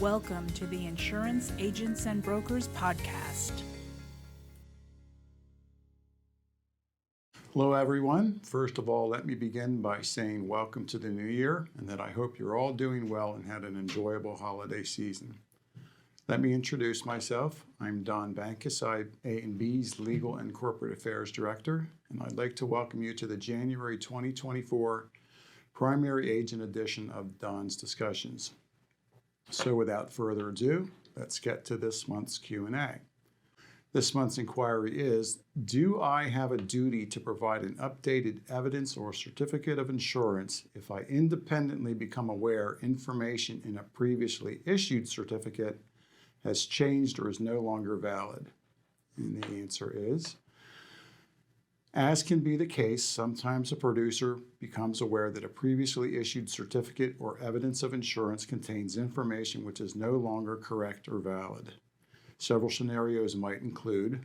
Welcome to the Insurance Agents and Brokers Podcast. Hello everyone. First of all, let me begin by saying welcome to the new year and that I hope you're all doing well and had an enjoyable holiday season. Let me introduce myself. I'm Don Bankus, IA&B's Legal and Corporate Affairs Director, and I'd like to welcome you to the January 2024 Primary Agent edition of Don's Discussions. So without further ado, let's get to this month's Q&A. This month's inquiry is, do I have a duty to provide an updated evidence or certificate of insurance if I independently become aware information in a previously issued certificate has changed or is no longer valid? And the answer is, as can be the case, sometimes a producer becomes aware that a previously issued certificate or evidence of insurance contains information which is no longer correct or valid. Several scenarios might include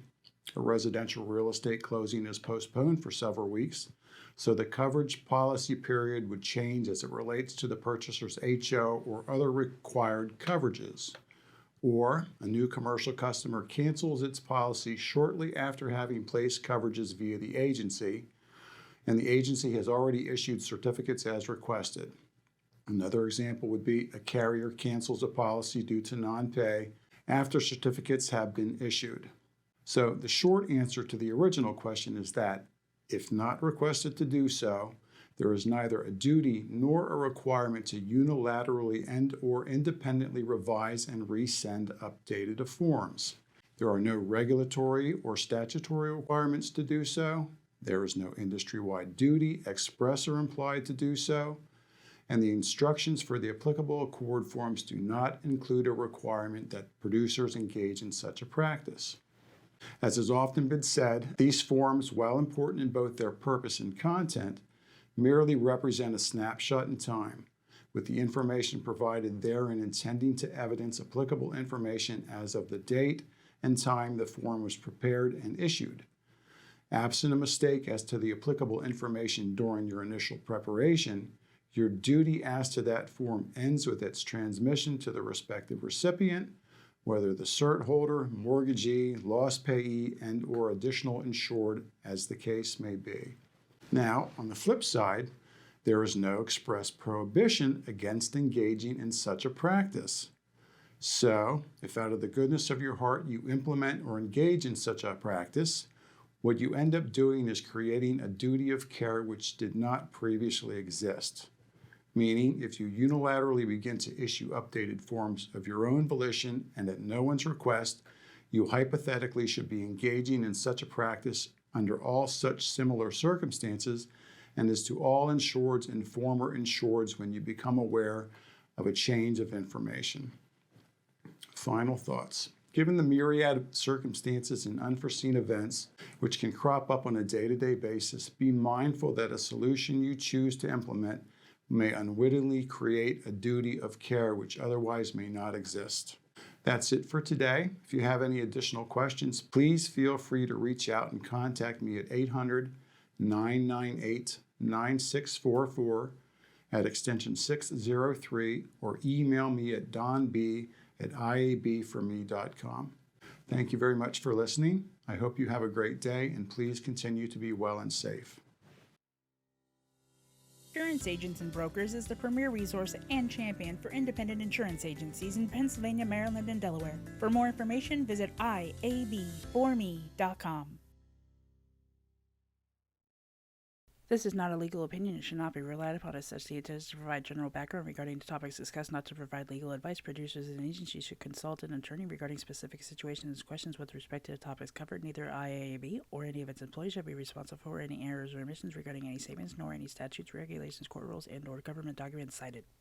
a residential real estate closing is postponed for several weeks, so the coverage policy period would change as it relates to the purchaser's HO or other required coverages. Or a new commercial customer cancels its policy shortly after having placed coverages via the agency, and the agency has already issued certificates as requested. Another example would be a carrier cancels a policy due to non-pay after certificates have been issued. So the short answer to the original question is that, if not requested to do so, there is neither a duty nor a requirement to unilaterally and or independently revise and resend updated forms. There are no regulatory or statutory requirements to do so. There is no industry-wide duty, express or implied, to do so. And the instructions for the applicable accord forms do not include a requirement that producers engage in such a practice. As has often been said, these forms, while important in both their purpose and content, merely represent a snapshot in time, with the information provided therein intending to evidence applicable information as of the date and time the form was prepared and issued. Absent a mistake as to the applicable information during your initial preparation, your duty as to that form ends with its transmission to the respective recipient, whether the cert holder, mortgagee, loss payee, and or additional insured, as the case may be. Now, on the flip side, there is no express prohibition against engaging in such a practice. So, if out of the goodness of your heart you implement or engage in such a practice, what you end up doing is creating a duty of care which did not previously exist. Meaning, if you unilaterally begin to issue updated forms of your own volition and at no one's request, you hypothetically should be engaging in such a practice under all such similar circumstances and as to all insureds and former insureds when you become aware of a change of information. Final thoughts. Given the myriad of circumstances and unforeseen events which can crop up on a day-to-day basis, be mindful that a solution you choose to implement may unwittingly create a duty of care which otherwise may not exist. That's it for today. If you have any additional questions, please feel free to reach out and contact me at 800-998-9644 at extension 603 or email me at donb@iabforme.com. Thank you very much for listening. I hope you have a great day and please continue to be well and safe. Insurance Agents and Brokers is the premier resource and champion for independent insurance agencies in Pennsylvania, Maryland, and Delaware. For more information, visit iabforme.com. This is not a legal opinion and should not be relied upon as such. The intent is to provide general background regarding the topics discussed, not to provide legal advice. Producers and agencies should consult an attorney regarding specific situations and questions with respect to the topics covered. Neither IA&B or any of its employees shall be responsible for any errors or omissions regarding any statements, nor any statutes, regulations, court rules, and/or government documents cited.